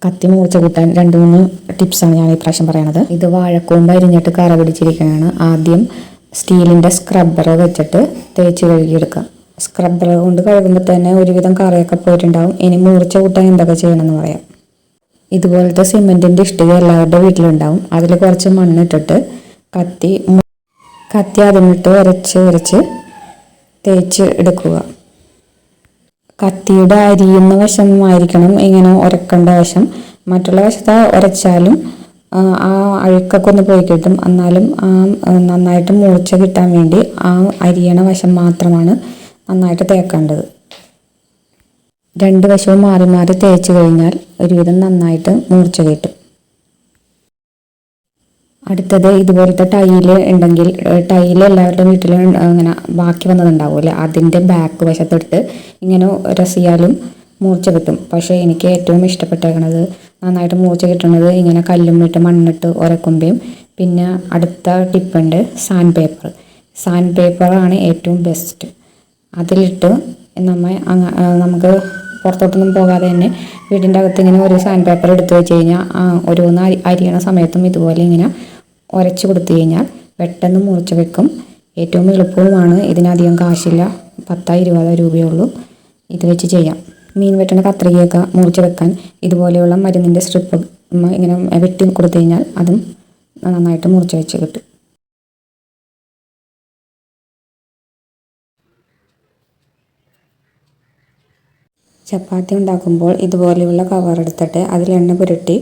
കത്തി മൂർച്ച കൂട്ടാൻ 2-3 ടിപ്സാണ് ഞാൻ ഇപ്രാവശ്യം പറയണത്. ഇത് വാഴക്കൂമ്പ് അരിഞ്ഞിട്ട് കറ പിടിച്ചിരിക്കുകയാണ്. ആദ്യം സ്റ്റീലിൻ്റെ സ്ക്രബ്ബർ വെച്ചിട്ട് തേച്ച് കഴുകിയെടുക്കുക. സ്ക്രബ്ബർ കൊണ്ട് കഴുകുമ്പോൾ തന്നെ ഒരുവിധം കറയൊക്കെ പോയിട്ടുണ്ടാവും. ഇനി മൂർച്ച കൂട്ടാൻ എന്തൊക്കെ ചെയ്യണമെന്ന് പറയാം. ഇതുപോലത്തെ സിമെൻറ്റിൻ്റെ ഇഷ്ടിക എല്ലാവരുടെ വീട്ടിലുണ്ടാവും. അതിൽ കുറച്ച് മണ്ണിട്ടിട്ട് കത്തി അതിനിട്ട് ഉരച്ച് തേച്ച് എടുക്കുക. കത്തിയുടെ അരിയുന്ന വശമായിരിക്കണം ഇങ്ങനെ ഉരക്കേണ്ട വശം. മറ്റുള്ള വശത്ത് ഉരച്ചാലും ആ അഴുക്കൊക്കെ ഒന്ന് പോയി കിട്ടും. എന്നാലും നന്നായിട്ട് മൂർച്ച കിട്ടാൻ വേണ്ടി ആ അരിയണ വശം മാത്രമാണ് നന്നായിട്ട് തേക്കേണ്ടത്. 2 വശവും മാറി മാറി തേച്ച് കഴിഞ്ഞാൽ ഒരുവിധം നന്നായിട്ട് മൂർച്ച കിട്ടും. അടുത്തത് ഇതുപോലത്തെ ടൈല് ഉണ്ടെങ്കിൽ, ടൈല് എല്ലാവരുടെ വീട്ടിലും ഇങ്ങനെ ബാക്കി വന്നതുണ്ടാവില്ലേ, അതിൻ്റെ ബാക്ക് വശത്തെടുത്ത് ഇങ്ങനെ ഉരസിയാലും മൂർച്ച കിട്ടും. പക്ഷേ എനിക്ക് ഏറ്റവും ഇഷ്ടപ്പെട്ടേക്കണത്, നന്നായിട്ട് മൂർച്ച കിട്ടുന്നത് ഇങ്ങനെ കല്ലുമിട്ട് മണ്ണിട്ട് ഉരക്കുമ്പയും. പിന്നെ അടുത്ത ടിപ്പുണ്ട് സാൻഡ് പേപ്പറാണ് ഏറ്റവും ബെസ്റ്റ്. അതിലിട്ട് നമുക്ക് പുറത്തോട്ടൊന്നും പോകാതെ തന്നെ വീടിൻ്റെ അകത്ത് ഇങ്ങനെ ഒരു സാൻഡ് പേപ്പർ എടുത്ത് വെച്ച് കഴിഞ്ഞാൽ ഓരോന്ന് അരിയണ സമയത്തും ഇതുപോലെ ഇങ്ങനെ ഉരച്ച് കൊടുത്തു കഴിഞ്ഞാൽ പെട്ടെന്ന് മൂർച്ച വെക്കും. ഏറ്റവും എളുപ്പവുമാണ്. ഇതിനധികം കാശില്ല, 10-20 രൂപയേ ഉള്ളൂ. ഇത് വെച്ച് ചെയ്യാം. മീൻ വെട്ടണ കത്രികയൊക്കെ മൂർച്ച വെക്കാൻ ഇതുപോലെയുള്ള മരുന്നിൻ്റെ സ്ട്രിപ്പ് ഇങ്ങനെ വെട്ടി കൊടുത്തു കഴിഞ്ഞാൽ അതും നന്നായിട്ട് മൂർച്ച വെച്ച് കിട്ടും. ചപ്പാത്തി ഉണ്ടാക്കുമ്പോൾ ഇതുപോലെയുള്ള കവർ എടുത്തിട്ട് അതിൽ എണ്ണ പുരട്ടി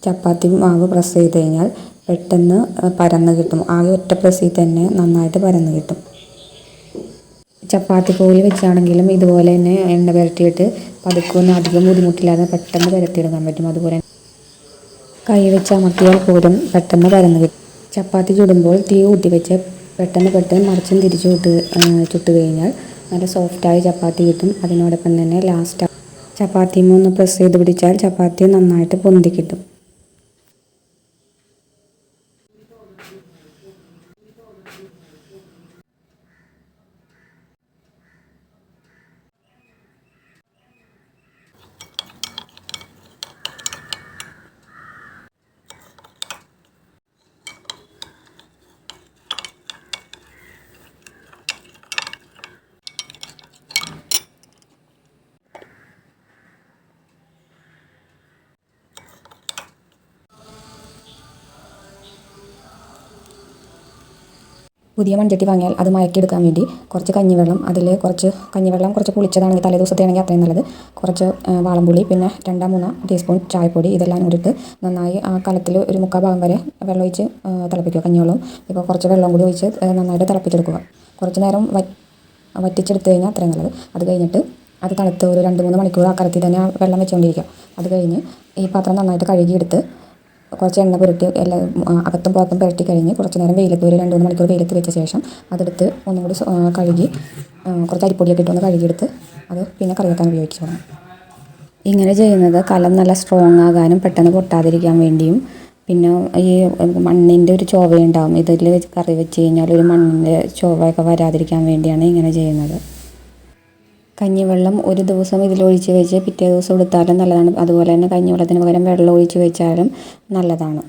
ചപ്പാത്തി മാവ് പ്രസ് ചെയ്ത് കഴിഞ്ഞാൽ പെട്ടെന്ന് പരന്ന് കിട്ടും. ആകെ ഒറ്റ പ്രസ്സിൽ തന്നെ നന്നായിട്ട് പരന്ന് കിട്ടും. ചപ്പാത്തി കോല് വെച്ചാണെങ്കിലും ഇതുപോലെ തന്നെ എണ്ണ പുരട്ടിയിട്ട് പതുക്കൊന്നും അധികം ബുദ്ധിമുട്ടില്ലാതെ പെട്ടെന്ന് പരത്തിയെടുക്കാൻ പറ്റും. അതുപോലെ കൈ വെച്ച് അമർത്തിയാൽ പോലും പെട്ടെന്ന് പരന്ന് കിട്ടും. ചപ്പാത്തി ചുടുമ്പോൾ തീ കൂട്ടി വെച്ച് പെട്ടെന്ന് മറിച്ചും തിരിച്ചു ചുട്ട് കഴിഞ്ഞാൽ നല്ല സോഫ്റ്റായ ചപ്പാത്തി കിട്ടും. അതിനോടൊപ്പം തന്നെ ലാസ്റ്റ് ചപ്പാത്തിയും ഒന്ന് പ്രസ് ചെയ്ത് പിടിച്ചാൽ ചപ്പാത്തി നന്നായിട്ട് പൊന്തി കിട്ടും. പുതിയ മൺചട്ടി വാങ്ങിയാൽ അത് മയക്കിയെടുക്കാൻ വേണ്ടി കുറച്ച് കഞ്ഞിവെള്ളം, കുറച്ച് പുളിച്ചതാണെങ്കിൽ തലേദിവസത്തെ ആണെങ്കിൽ അത്രയും നല്ലത്, കുറച്ച് വാളംപുളി, പിന്നെ 2-3 ടീസ്പൂൺ ചായപ്പൊടി, ഇതെല്ലാം കൂടിയിട്ട് നന്നായി ആ കലത്തിൽ ഒരു 3/4 ഭാഗം വരെ വെള്ളം ഒഴിച്ച് തിളപ്പിക്കുക. കഞ്ഞിവെള്ളം ഇപ്പോൾ കുറച്ച് വെള്ളം കൂടി ഒഴിച്ച് നന്നായിട്ട് തിളപ്പിച്ചെടുക്കുക. കുറച്ച് നേരം വറ്റിച്ചെടുത്ത് കഴിഞ്ഞാൽ അത്രയും നല്ലത്. അത് കഴിഞ്ഞിട്ട് അത് തണുത്ത് ഒരു 2-3 മണിക്കൂർ ആ കലത്തിൽ തന്നെ വെള്ളം വെച്ചുകൊണ്ടിരിക്കുക. അത് കഴിഞ്ഞ് ഈ പാത്രം നന്നായിട്ട് കഴുകിയെടുത്ത് കുറച്ച് എണ്ണ പുരട്ടി എല്ലാം അകത്തും പുറത്തും പുരട്ടി കഴിഞ്ഞ് കുറച്ച് നേരം വെയിലത്ത് ഒരു 2-3 മണിക്കൂർ വെയിലത്ത് വെച്ച ശേഷം അതെടുത്ത് ഒന്നും കൂടി കഴുകി കുറച്ച് അരിപ്പൊടിയൊക്കെ ഇട്ടൊന്ന് കഴുകിയെടുത്ത് അത് പിന്നെ കറി വെക്കാൻ ഉപയോഗിച്ചു തുടങ്ങും. ഇങ്ങനെ ചെയ്യുന്നത് കലം നല്ല സ്ട്രോങ് ആകാനും പെട്ടെന്ന് പൊട്ടാതിരിക്കാൻ വേണ്ടിയും, പിന്നെ ഈ മണ്ണിൻ്റെ ഒരു ചൊവയുണ്ടാവും, ഇതിൽ കറി വെച്ച് കഴിഞ്ഞാൽ ഒരു മണ്ണിൻ്റെ ചൊവയൊക്കെ വരാതിരിക്കാൻ വേണ്ടിയാണ് ഇങ്ങനെ ചെയ്യുന്നത്. കഞ്ഞിവെള്ളം ഒരു ദിവസം ഇതിലൊഴിച്ച് വെച്ച് പിറ്റേ ദിവസം എടുത്താലും നല്ലതാണ്. അതുപോലെ തന്നെ കഞ്ഞിവെള്ളത്തിന് പകരം വെള്ളം ഒഴിച്ച് വെച്ചാലും നല്ലതാണ്.